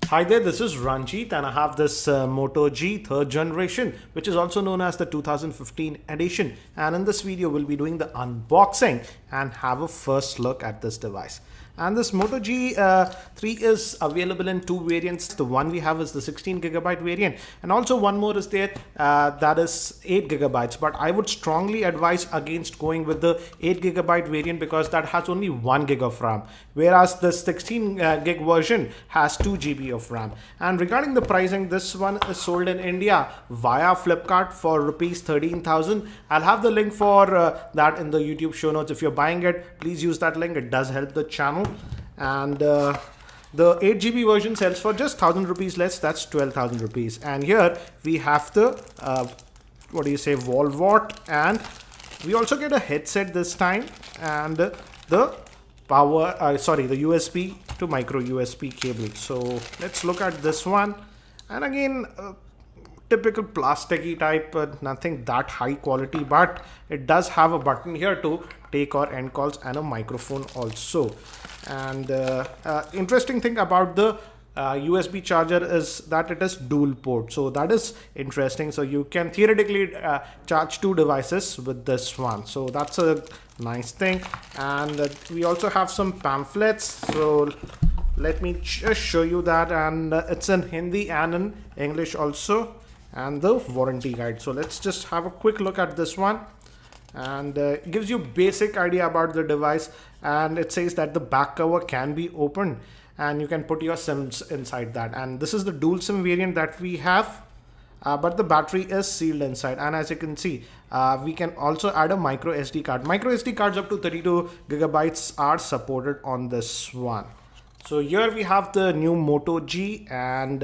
Hi there, this is Ranjit and I have this Moto G 3rd generation, which is also known as the 2015 edition. And in this video, we'll be doing the unboxing and have a first look at this device. And this Moto G3 is available in two variants. The one we have is the 16GB variant, and also one more is there that is 8GB. But I would strongly advise against going with the 8GB variant because that has only 1GB of RAM, whereas the 16GB version has 2GB of RAM. And regarding the pricing, this one is sold in India via Flipkart for rupees 13,000. I'll have the link for that in the YouTube show notes. If you're buying it, please use that link. It does help the channel. And the 8GB version sells for just 1,000 rupees less, that's 12,000 rupees. And here we have the wall wart, and we also get a headset this time, and the the USB to micro USB cable. So let's look at this one. And again, typical plasticky type, nothing that high quality, but it does have a button here to take or end calls and a microphone also. And interesting thing about the USB charger is that it is dual port, so that is interesting. So you can theoretically charge two devices with this one, so that's a nice thing. And we also have some pamphlets, so let me just show you that. And it's in Hindi and in English also, and the warranty guide. So let's just have a quick look at this one. And it gives you basic idea about the device, and it says that the back cover can be opened and you can put your SIMs inside that. And this is the dual SIM variant that we have, but the battery is sealed inside. And as you can see, we can also add a micro SD card. Micro SD cards up to 32GB are supported on this one. So here we have the new Moto G, and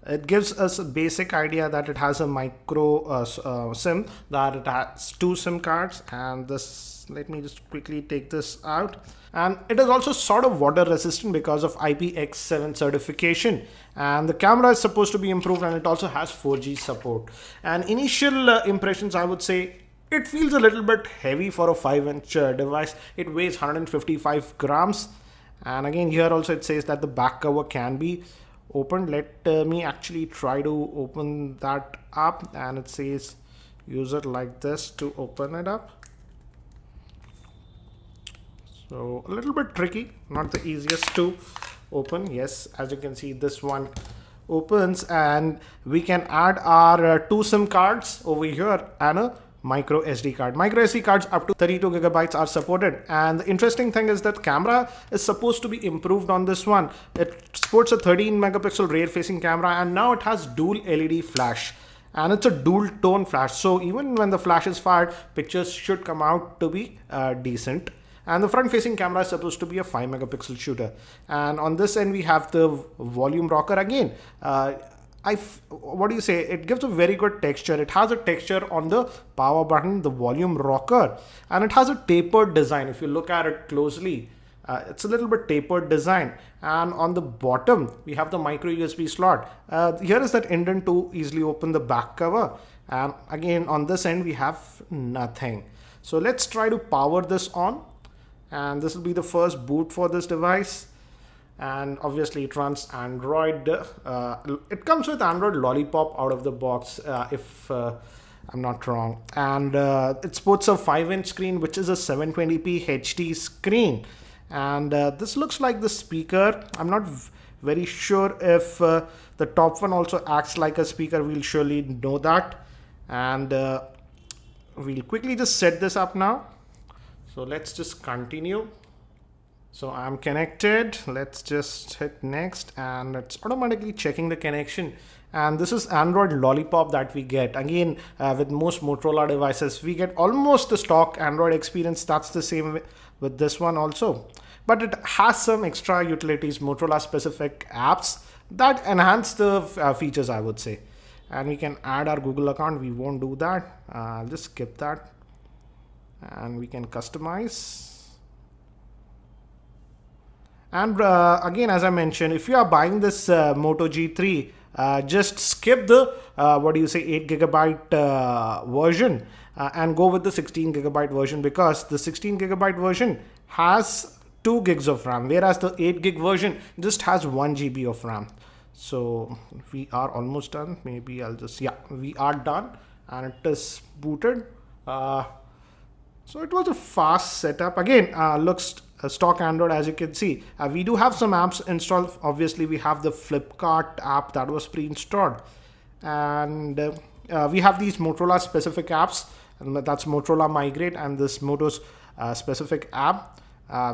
it gives us a basic idea that it has a micro SIM, that it has two SIM cards. And this, let me just quickly take this out. And it is also sort of water resistant because of IPX7 certification. And the camera is supposed to be improved, and it also has 4G support. And initial impressions, I would say, it feels a little bit heavy for a 5-inch device. It weighs 155 grams. And again, here also it says that the back cover can be opened. Let me actually try to open that up, and it says use it like this to open it up. So a little bit tricky, not the easiest to open. Yes, as you can see, this one opens, and we can add our two SIM cards over here and a micro SD card. Micro SD cards up to 32GB are supported. And the interesting thing is that camera is supposed to be improved on this one. It sports a 13-megapixel rear facing camera, and now it has dual LED flash, and it's a dual tone flash. So even when the flash is fired, pictures should come out to be decent. And the front facing camera is supposed to be a 5-megapixel shooter. And on this end we have the volume rocker again. It gives a very good texture. It has a texture on the power button, the volume rocker, and it has a tapered design. If you look at it closely, it's a little bit tapered design. And on the bottom we have the micro USB slot. Here is that indent to easily open the back cover. And again, on this end we have nothing. So let's try to power this on, and this will be the first boot for this device. And obviously it runs Android. It comes with Android Lollipop out of the box, if I'm not wrong. And it sports a 5-inch screen, which is a 720p HD screen. And this looks like the speaker. I'm not very sure if the top one also acts like a speaker. We'll surely know that. And we'll quickly just set this up now. So let's just continue. So I'm connected. Let's just hit next, and it's automatically checking the connection. And this is Android Lollipop that we get. Again, with most Motorola devices, we get almost the stock Android experience. That's the same with this one also. But it has some extra utilities, Motorola specific apps that enhance the features, I would say. And we can add our Google account. We won't do that. I'll just skip that. And we can customize. And again, as I mentioned, if you are buying this Moto G3, just skip the 8GB version and go with the 16GB version, because the 16GB version has 2 gigs of RAM, whereas the 8 gig version just has 1 GB of RAM. So we are almost done. Maybe I'll just, yeah, we are done and it is booted. So it was a fast setup. Again, looks stock Android, as you can see. We do have some apps installed. Obviously, we have the Flipkart app that was pre-installed. And we have these Motorola specific apps. And that's Motorola Migrate and this Moto's specific app.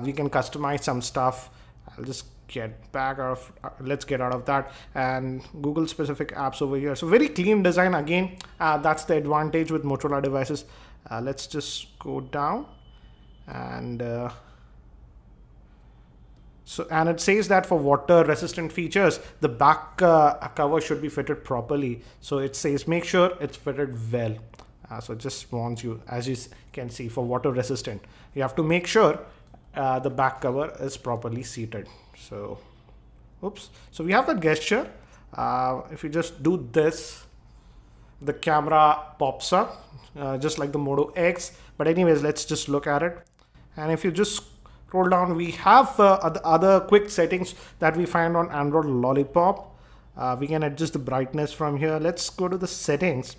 We can customize some stuff. I'll just get back out of, let's get out of that, and Google specific apps over here. So very clean design. Again, that's the advantage with Motorola devices. Let's just go down and and it says that for water resistant features, the back cover should be fitted properly. So it says make sure it's fitted well. So it just warns you, as you can see, for water resistant, you have to make sure the back cover is properly seated. So, oops. So we have that gesture. If you just do this, the camera pops up, just like the Moto X. But anyways, let's just look at it. And if you just scroll down, we have other quick settings that we find on Android Lollipop. We can adjust the brightness from here. Let's go to the settings.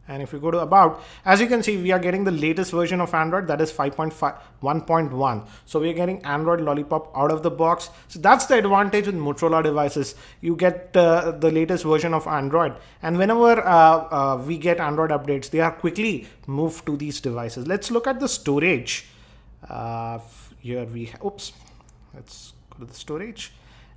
And if you go to about, as you can see, we are getting the latest version of Android, that is 5.1.1. So we are getting Android Lollipop out of the box. So that's the advantage with Motorola devices. You get the latest version of Android. And whenever we get Android updates, they are quickly moved to these devices. Let's look at the storage. Here we, oops, let's go to the storage.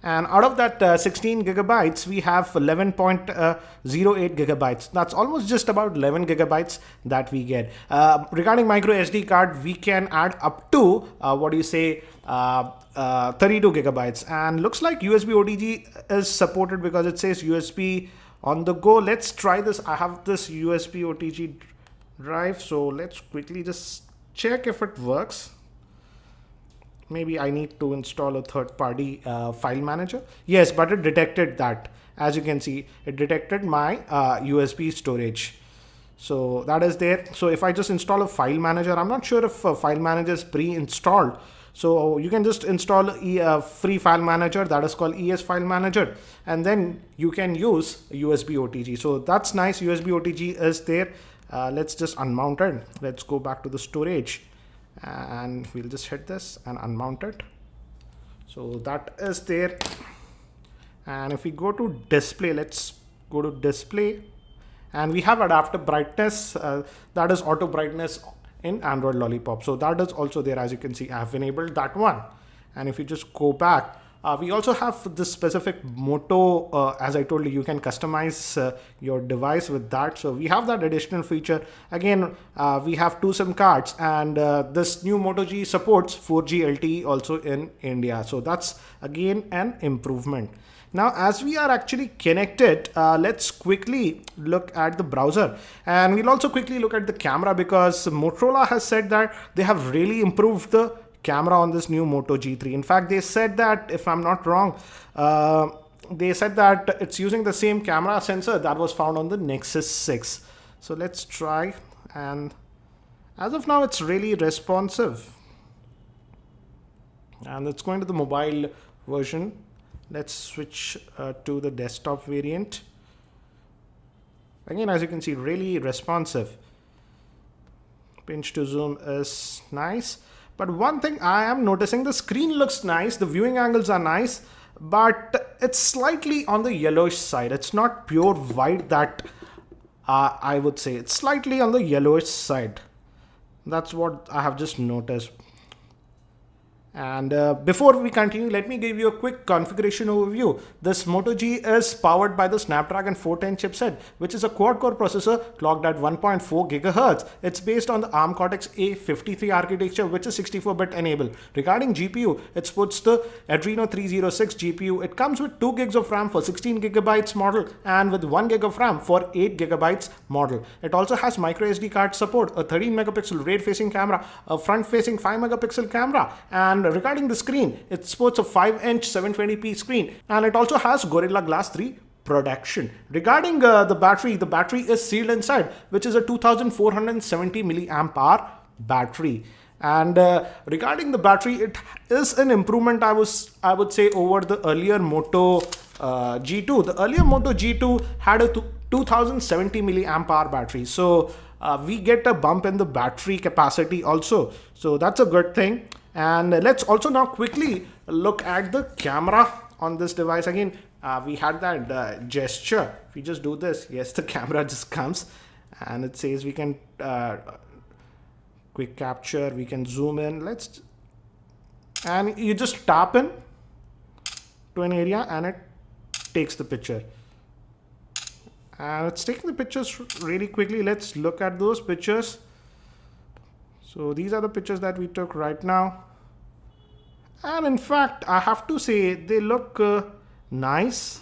And out of that 16 gigabytes, we have 11.08 gigabytes. That's almost just about 11 gigabytes that we get. Regarding micro SD card, we can add up to, 32 gigabytes. And looks like USB OTG is supported because it says USB on the go. Let's try this. I have this USB OTG drive. So let's quickly just check if it works. Maybe I need to install a third-party file manager. Yes, but it detected that. As you can see, it detected my USB storage. So that is there. So if I just install a file manager, I'm not sure if a file manager is pre-installed. So you can just install a free file manager that is called ES File Manager. And then you can use USB OTG. So that's nice. USB OTG is there. Let's just unmount it. Let's go back to the storage. And we'll just hit this and unmount it. So that is there. And if we go to display, let's go to display, and we have adaptive brightness, that is auto brightness in Android Lollipop. So that is also there. As you can see, I have enabled that one. And if you just go back, we also have this specific Moto, as I told you, you can customize your device with that. So we have that additional feature. Again, we have 2 SIM cards, and this new Moto G supports 4G LTE also in India. So that's again an improvement. Now, as we are actually connected, let's quickly look at the browser, and we'll also quickly look at the camera, because Motorola has said that they have really improved the camera on this new Moto G3. In fact, they said that, if I'm not wrong, they said that it's using the same camera sensor that was found on the Nexus 6. So let's try, and as of now, it's really responsive. And it's going to the mobile version. Let's switch to the desktop variant. Again, as you can see, really responsive. Pinch to zoom is nice. But one thing I am noticing, the screen looks nice, the viewing angles are nice, but it's slightly on the yellowish side. It's not pure white that I would say. It's slightly on the yellowish side. That's what I have just noticed. And before we continue, let me give you a quick configuration overview. This Moto G is powered by the Snapdragon 410 chipset, which is a quad-core processor clocked at 1.4 GHz. It's based on the ARM Cortex-A53 architecture, which is 64-bit enabled. Regarding GPU, it supports the Adreno 306 GPU. It comes with 2 gigs of RAM for 16 gigabytes model and with 1 gig of RAM for 8 gigabytes model. It also has micro SD card support, a 13 megapixel rear-facing camera, a front-facing 5 megapixel camera, and regarding the screen, it sports a 5-inch 720p screen, and it also has Gorilla Glass 3 protection. Regarding the battery is sealed inside, which is a 2470 milliamp hour battery. And regarding the battery, it is an improvement, I would say, over the earlier Moto G2. The earlier Moto G2 had a 2070 milliamp hour battery, so we get a bump in the battery capacity also, so that's a good thing. And let's also now quickly look at the camera on this device. Again, we had that gesture. If we just do this, yes, the camera just comes and it says we can quick capture, we can zoom in, and you just tap in to an area and it takes the picture. And it's taking the pictures really quickly. Let's look at those pictures. So these are the pictures that we took right now. And in fact, I have to say they look nice.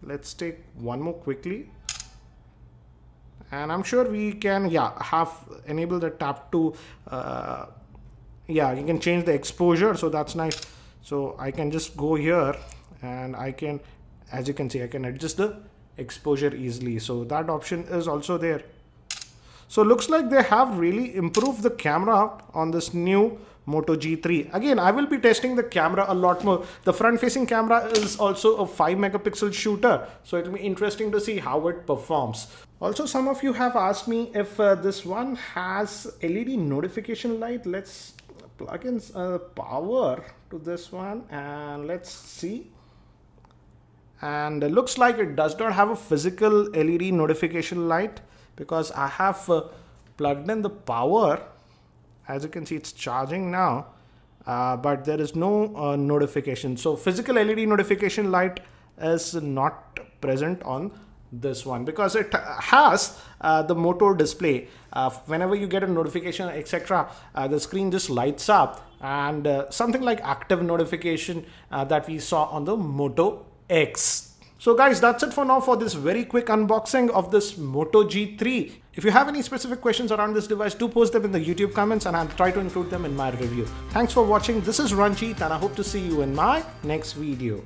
Let's take one more quickly. And I'm sure we can, have enable the tap to, you can change the exposure. So that's nice. So I can just go here and I can, as you can see, I can adjust the exposure easily. So that option is also there. So looks like they have really improved the camera on this new Moto G3. Again, I will be testing the camera a lot more. The front facing camera is also a 5 megapixel shooter, so it will be interesting to see how it performs. Also, some of you have asked me if this one has LED notification light. Let's plug in power to this one and let's see. And it looks like it does not have a physical LED notification light because I have plugged in the power. As you can see, it's charging now, but there is no notification. So physical LED notification light is not present on this one because it has the Moto display. Whenever you get a notification, etc., the screen just lights up, and something like active notification that we saw on the Moto X. So guys, that's it for now for this very quick unboxing of this Moto G3. If you have any specific questions around this device, do post them in the YouTube comments and I'll try to include them in my review. Thanks for watching. This is Ranjit and I hope to see you in my next video.